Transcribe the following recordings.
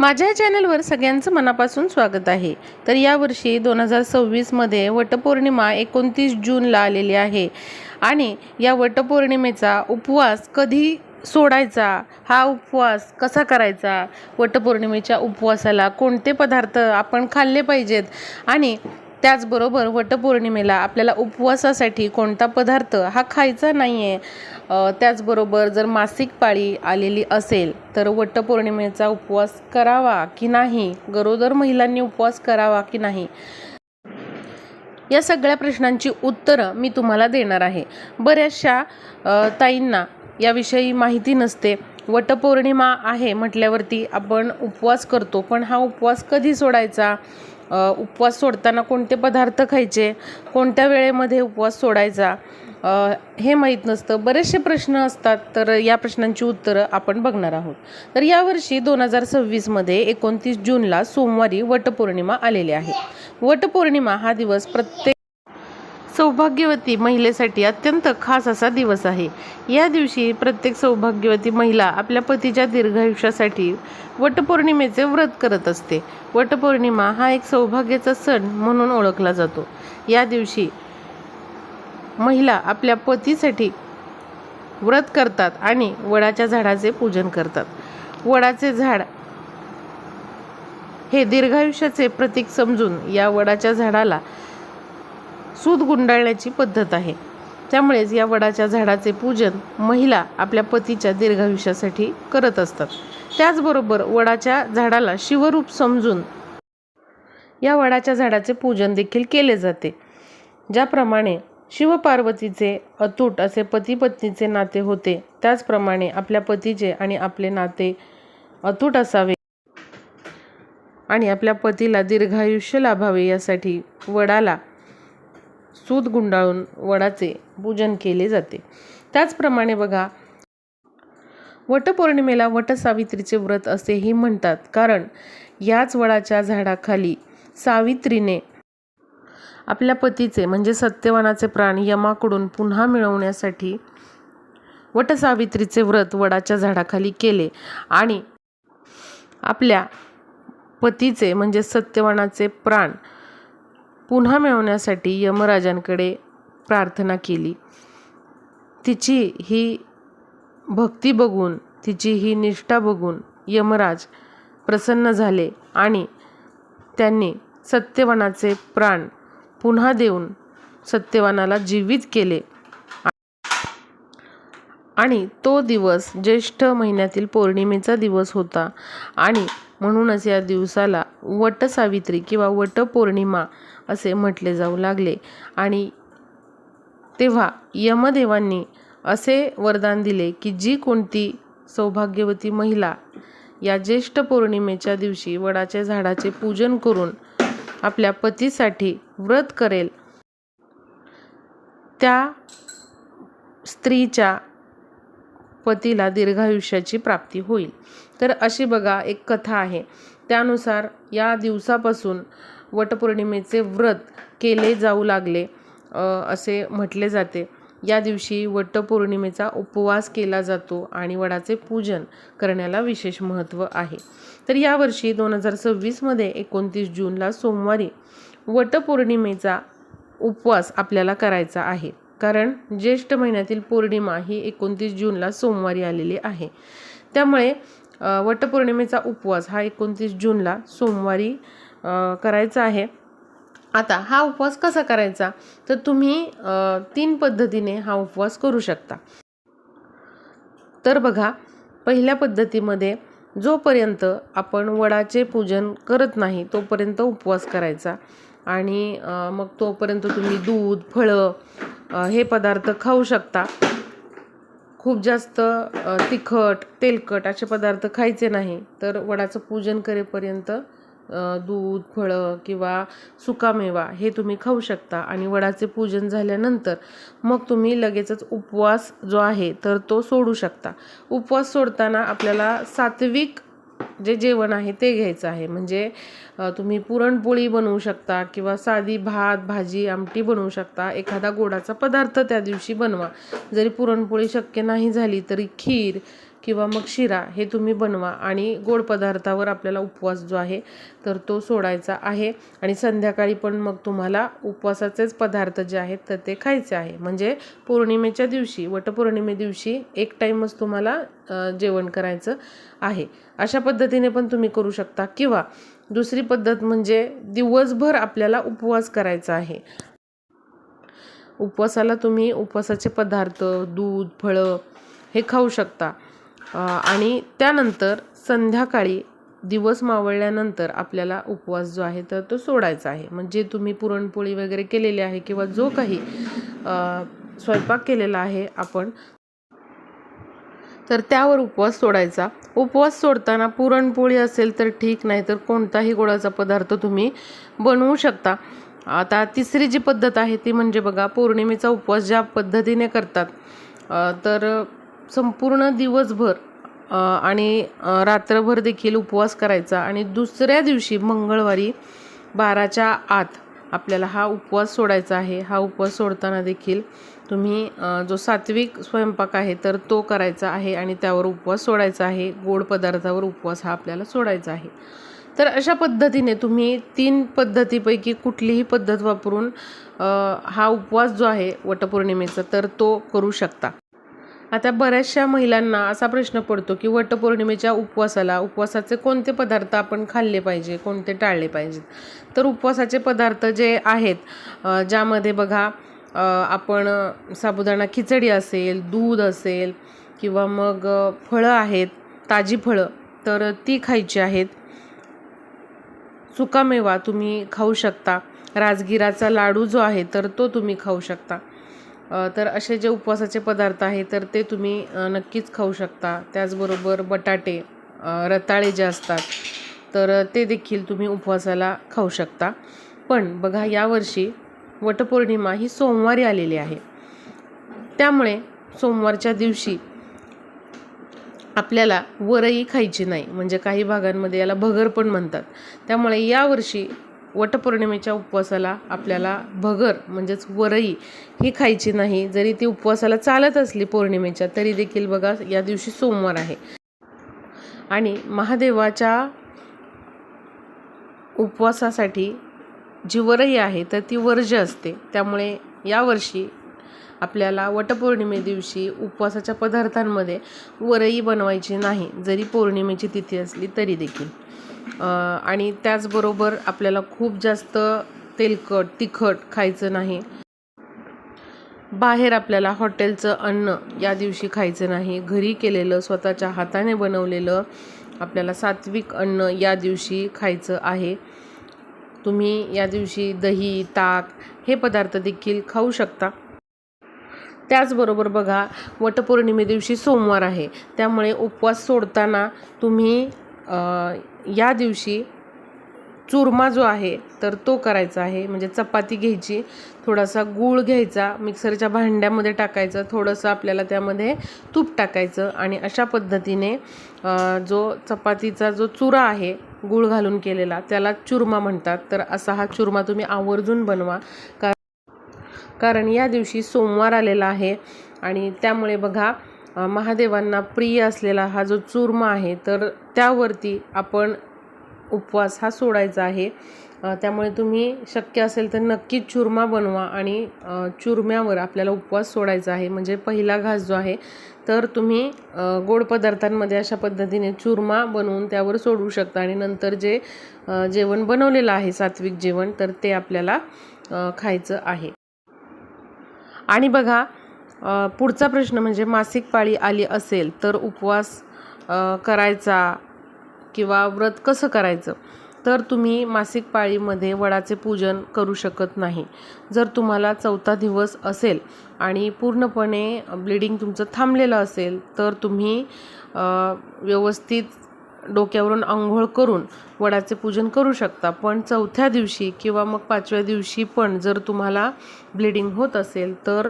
माझ्या चॅनलवर सगळ्यांचं मनापासून स्वागत आहे। तर यावर्षी 2026 मध्ये वटपौर्णिमा 29 जूनला आलेली आहे आणि या वटपौर्णिमेचा उपवास कधी सोडायचा, हा उपवास कसा करायचा, वटपौर्णिमेच्या उपवासाला कोणते पदार्थ आपण खाल्ले पाहिजेत आणि त्याचबरोबर वटपौर्णिमेला आपल्याला उपवासासाठी कोणता पदार्थ हा खायचा नाही आहे। त्याचबरोबर जर मासिक पाळी आलेली असेल तर वटपौर्णिमेचा उपवास करावा की नाही, गरोदर महिलांनी उपवास करावा की नाही, या सगळ्या प्रश्नांची उत्तरं मी तुम्हाला देणार आहे। बऱ्याचशा ताईंना याविषयी माहिती नसते। वटपौर्णिमा आहे म्हटल्यावरती आपण उपवास करतो, पण हा उपवास कधी सोडायचा, उपवास सोडताना कोणते पदार्थ खायचे, कोणत्या वेळेमध्ये उपवास सोडायचा, हे माहीत नसतं। बरेचसे प्रश्न असतात, तर या प्रश्नांची उत्तरं आपण बघणार आहोत। तर यावर्षी 2026 मध्ये 29 जूनला सोमवारी वटपौर्णिमा आलेली आहे। वटपौर्णिमा हा दिवस प्रत्येक सौभाग्यवती महिलेसाठी अत्यंत खास असा दिवस आहे। या दिवशी प्रत्येक सौभाग्यवती महिला आपल्या पतीच्या दीर्घायुष्यासाठी वटपौर्णिमेचे व्रत करत असते। वटपौर्णिमा हा एक सौभाग्याचा सण म्हणून ओळखला जातो। या दिवशी महिला आपल्या पतीसाठी व्रत करतात आणि वडाच्या झाडाचे पूजन करतात। वडाचे झाड हे दीर्घायुष्याचे प्रतीक समजून या वडाच्या झाडाला सूत गुंडाळण्याची पद्धत आहे। त्यामुळेच या वडाच्या झाडाचे पूजन महिला आपल्या पतीच्या दीर्घायुष्यासाठी करत असतात। त्याचबरोबर वडाच्या झाडाला शिवरूप समजून या वडाच्या झाडाचे पूजन देखील केले जाते। ज्याप्रमाणे शिवपार्वतीचे अतूट असे पती पत्नीचे नाते होते, त्याचप्रमाणे आपल्या पतीचे आणि आपले नाते अतूट असावे आणि आपल्या पतीला दीर्घायुष्य लाभावे यासाठी वडाला सूत गुंडाळून वडाचे पूजन केले जाते। त्याचप्रमाणे बघा, वटपौर्णिमेला वटसावित्रीचे व्रत असेही म्हणतात, कारण याच वडाच्या झाडाखाली सावित्रीने आपल्या पतीचे म्हणजे सत्यवानाचे प्राण यमाकडून पुन्हा मिळवण्यासाठी वटसावित्रीचे व्रत वडाच्या झाडाखाली केले आणि आपल्या पतीचे म्हणजे सत्यवानाचे प्राण पुन्हा मिळवण्यासाठी यमराजांकडे प्रार्थना केली। तिची ही भक्ती बघून, तिची ही निष्ठा बघून यमराज प्रसन्न झाले आणि त्यांनी सत्यवानाचे प्राण पुन्हा देऊन सत्यवानाला जीवित केले आणि तो दिवस ज्येष्ठ महिन्यातील पौर्णिमेचा दिवस होता आणि म्हणूनच या दिवसाला वटसावित्री किंवा वटपौर्णिमा असे म्हटले जाऊ लागले। आणि तेव्हा यमदेवांनी असे वरदान दिले की जी कोणती सौभाग्यवती महिला या ज्येष्ठ पौर्णिमेच्या दिवशी वडाच्या झाडाचे पूजन करून आपल्या पतीसाठी व्रत करेल, त्या स्त्रीच्या पतीला दीर्घायुष्याची प्राप्ती होईल। तर अशी बघा एक कथा आहे। त्यानुसार या दिवसापासून वटपौर्णिमेचे व्रत केले जाऊ लागले असे म्हटले जाते। या दिवशी वटपौर्णिमेचा उपवास केला जातो आणि वडाचे पूजन करण्याला विशेष महत्त्व आहे। तर यावर्षी 2026 मध्ये 29 जूनला सोमवारी वटपौर्णिमेचा उपवास आपल्याला करायचा आहे, कारण ज्येष्ठ महिन्यातील पौर्णिमा ही 29 जूनला सोमवारी आलेली आहे। त्यामुळे वटपौर्णिमेचा उपवास हा 29 जूनला सोमवारी करायचा आहे। आता हा उपवास कसा करायचा, तर तुम्ही 3 पद्धतीने हा उपवास करू शकता। तर बघा, पहिल्या पद्धतीमध्ये जोपर्यंत आपण वडाचे पूजन करत नाही तोपर्यंत उपवास करायचा आणि मग तोपर्यंत तुम्ही दूध, फळं हे पदार्थ खाऊ शकता। खूप जास्त तिखट, तेलकट असे पदार्थ खायचे नाही। तर वडाचं पूजन करेपर्यंत दूध, फळं किंवा सुकामेवा हे तुम्ही खाऊ शकता आणि वडाचे पूजन झाल्यानंतर मग तुम्ही लगेचच उपवास जो आहे तर तो सोडू शकता। उपवास सोडताना आपल्याला सात्विक जे जेवण आहे ते घ्यायचं आहे। म्हणजे तुम्ही पुरणपोळी बनवू शकता किंवा साधी भात, भाजी, आमटी बनवू शकता। एखादा गोडाचा पदार्थ त्या दिवशी बनवा। जरी पुरणपोळी शक्य नाही झाली तरी खीर किंवा मग शिरा हे तुम्ही बनवा आणि गोड पदार्थावर आपल्याला उपवास जो आहे तर तो सोडायचा आहे. आणि संध्याकाळी पण मग तुम्हाला उपवासाचेच पदार्थ जे आहेत तर ते खायचे आहे. म्हणजे पौर्णिमेच्या दिवशी, वटपौर्णिमे दिवशी एक टाईमच तुम्हाला जेवण करायचं आहे. अशा पद्धतीने पण तुम्ही करू शकता. किंवा दुसरी पद्धत म्हणजे दिवसभर आपल्याला उपवास करायचा आहे. उपवासाला तुम्ही उपवासाचे पदार्थ, दूध, फळं हे खाऊ शकता. आणि त्यानंतर संध्याकाळी दिवस मावळल्यानंतर आपल्याला उपवास जो आहे तर तो सोडायचा आहे. म्हणजे तुम्ही पुरणपोळी वगैरे केलेली आहे किंवा जो काही स्वयंपाक केलेला आहे आपण, तर त्यावर उपवास सोडायचा. उपवास सोडताना पुरणपोळी असेल तर ठीक, नाही तर कोणताही गोडाचा पदार्थ तुम्ही बनवू शकता. आता तिसरी जी पद्धत आहे ती म्हणजे बघा, पौर्णिमेचा उपवास ज्या पद्धतीने करतात तर संपूर्ण दिवसभर आणि रात्रभर देखील उपवास करायचा आणि दुसऱ्या दिवशी मंगळवारी 12च्या आत आपल्याला हा उपवास सोडायचा आहे. हा उपवास सोडताना देखील तुम्ही जो सात्विक स्वयंपाक आहे तर तो करायचा आहे आणि त्यावर उपवास सोडायचा आहे. गोड पदार्थावर उपवास हा आपल्याला सोडायचा आहे. तर अशा पद्धतीने तुम्ही 3 पद्धतीपैकी कुठलीही पद्धत वापरून हा उपवास जो आहे वटपौर्णिमेचा तर तो करू शकता. आता बऱ्याचशा महिलांना असा प्रश्न पडतो की वटपौर्णिमेच्या उपवासाचे कोणते पदार्थ आपण खाल्ले पाहिजे, कोणते टाळले पाहिजेत. तर उपवासाचे पदार्थ जे आहेत ज्यामध्ये बघा आपण साबुदाणा खिचडी असेल, दूध असेल किंवा मग फळं आहेत, ताजी फळं तर ती खायची आहेत. सुकामेवा तुम्ही खाऊ शकता. राजगिराचा लाडू जो आहे तर तो तुम्ही खाऊ शकता. तर असे जे उपवासाचे पदार्थ आहेत तर ते तुम्ही नक्कीच खाऊ शकता. त्याचबरोबर बटाटे, रताळे जे असतात तर ते देखील तुम्ही उपवासाला खाऊ शकता. पण बघा, यावर्षी वटपौर्णिमा ही सोमवारी आलेली आहे. त्यामुळे सोमवारच्या दिवशी आपल्याला वरई खायची नाही. म्हणजे काही भागांमध्ये याला भगर पण म्हणतात. त्यामुळे यावर्षी वटपौर्णिमेच्या उपवासाला आपल्याला भगर म्हणजेच वरई ही खायची नाही. जरी ती उपवासाला चालत असली पौर्णिमेच्या तरी देखील बघा, या दिवशी सोमवार आहे आणि महादेवाच्या उपवासासाठी जी वरई आहे तर ती वर्ज्य असते. त्यामुळे यावर्षी आपल्याला वटपौर्णिमे दिवशी उपवासाच्या पदार्थांमध्ये वरई बनवायची नाही, जरी पौर्णिमेची तिथी असली तरी देखील. आणि त्याचबरोबर आपल्याला खूप जास्त तेलकट, तिखट खायचं नाही. बाहेर आपल्याला हॉटेलचं अन्न या दिवशी खायचं नाही. घरी केलेलं, स्वतःच्या हाताने बनवलेलं आपल्याला सात्विक अन्न या दिवशी खायचं आहे. तुम्ही या दिवशी दही, ताक हे पदार्थ देखील खाऊ शकता. त्याचबरोबर बघा, वटपौर्णिमे दिवशी सोमवार आहे. त्यामुळे उपवास सोडताना तुम्ही या दिवशी चुरमा जो आहे तर तो करायचा आहे. म्हणजे चपाती घ्यायची, थोडासा गूळ घ्यायचा, मिक्सरच्या भांड्यामध्ये टाकायचं, थोडंसं आपल्याला त्यामध्ये तूप टाकायचं आणि अशा पद्धतीने जो चपातीचा जो चुरा आहे गूळ घालून केलेला त्याला चुरमा म्हणतात. तर असा हा चुरमा तुम्ही आवर्जून बनवा. कारण या दिवशी सोमवार आलेला आहे आणि त्यामुळे बघा, महादेवांना प्रिय असलेला हा जो चुरमा आहे तर त्यावरती आपण उपवास हा सोडायचा आहे. त्यामुळे तुम्ही शक्य असेल तर नक्कीच चुरमा बनवा आणि चुरम्यावर आपल्याला उपवास सोडायचा आहे. म्हणजे पहिला घास जो आहे तर तुम्ही गोड पदार्थांमध्ये अशा पद्धतीने चुरमा बनवून त्यावर सोडू शकता आणि नंतर जे जेवण बनवलेलं आहे सात्विक जेवण तर ते आपल्याला खायचं आहे. आणि बघा, पुढचा प्रश्न म्हणजे मासिक पाळी आली असेल तर उपवास करायचा किंवा व्रत कसं करायचं. तर तुम्ही मासिक पाळीमध्ये वडाचे पूजन करू शकत नाही. जर तुम्हाला 4था दिवस असेल आणि पूर्णपणे ब्लिडिंग तुमचं थांबलेलं असेल तर तुम्ही व्यवस्थित डोक्यावरून आंघोळ करून वडाचे पूजन करू शकता. पण 4थ्या दिवशी किंवा मग 5व्या दिवशी पण जर तुम्हाला ब्लिडिंग होत असेल तर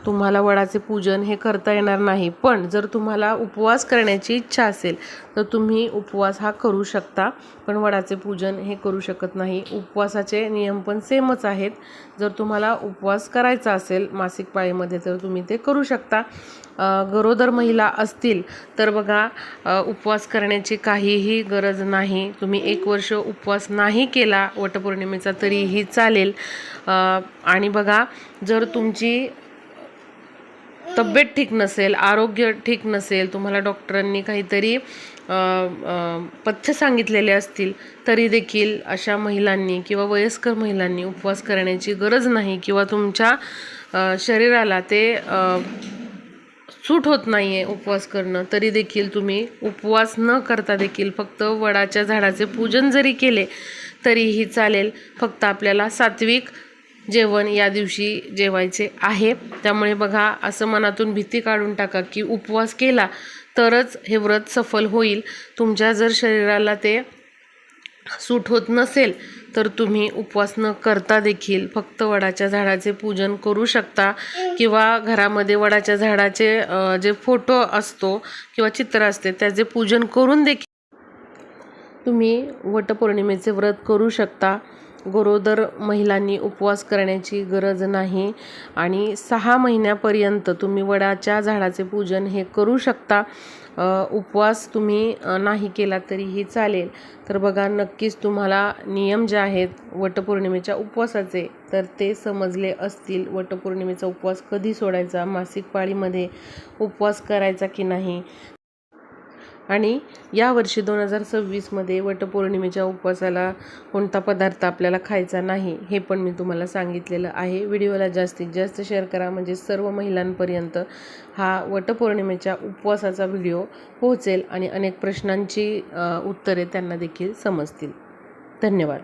तुम्हाला वडाचे पूजन हे करता येणार नाही. पण जर तुम्हाला उपवास करण्याची इच्छा असेल तर तुम्ही उपवास हा करू शकता, पण वडाचे पूजन हे करू शकत नाही. उपवासाचे नियम पण सेमच आहेत. जर तुम्हाला उपवास करायचा असेल मासिक पाळीमध्ये तर तुम्ही ते करू शकता. गरोदर महिला असतील तर बघा, उपवास करण्याची काहीही गरज नाही. तुम्ही 1 वर्ष उपवास नाही केला वटपौर्णिमेचा तरीही चालेल. आणि बघा, जर तुमची तब्येत ठीक नसेल, आरोग्य ठीक नसेल, तुम्हाला डॉक्टरांनी काहीतरी पथ्य सांगितलेले असतील तरी देखील अशा महिलांनी किंवा वयस्कर महिलांनी उपवास करण्याची गरज नाही. किंवा तुमच्या शरीराला ते सूट होत नाही आहे उपवास करणं, तरी देखील तुम्ही उपवास न करता देखील फक्त वडाच्या झाडाचे पूजन जरी केले तरीही चालेल. फक्त आपल्याला सात्विक जेवण या दिवशी जेवायचे आहे. त्यामुळे बघा, असं मनातून भीती काढून टाका की उपवास केला तरच हे व्रत सफल होईल. तुमच्या जर शरीराला ते सूट होत नसेल तर तुम्ही उपवास न करता देखील फक्त वडाच्या झाडाचे पूजन करू शकता. किंवा घरामध्ये वडाच्या झाडाचे जे फोटो असतो किंवा चित्र असते त्याचे पूजन करून देखील तुम्ही वटपौर्णिमेचे व्रत करू शकता. गरोदर महिलांनी उपवास करण्याची गरज नाही आणि 6 महिन्यापर्यंत तुम्ही वडाच्या झाडाचे पूजन हे करू शकता. उपवास तुम्ही नाही केला तरीही चालेल. तर बघा, नक्कीच तुम्हाला नियम जे आहेत वटपौर्णिमेच्या उपवासाचे तर ते समजले असतील. वटपौर्णिमेचा उपवास कधी सोडायचा, मासिक पाळीमध्ये उपवास करायचा की नाही, आणि यावर्षी 2026मध्ये वटपौर्णिमेच्या उपवासाला कोणता पदार्थ आपल्याला खायचा नाही हे पण मी तुम्हाला सांगितलेलं आहे. व्हिडिओला जास्तीत जास्त शेअर करा, म्हणजे सर्व महिलांपर्यंत हा वटपौर्णिमेच्या उपवासाचा व्हिडिओ पोहोचेल आणि अनेक प्रश्नांची उत्तरे त्यांना देखील समजतील. धन्यवाद.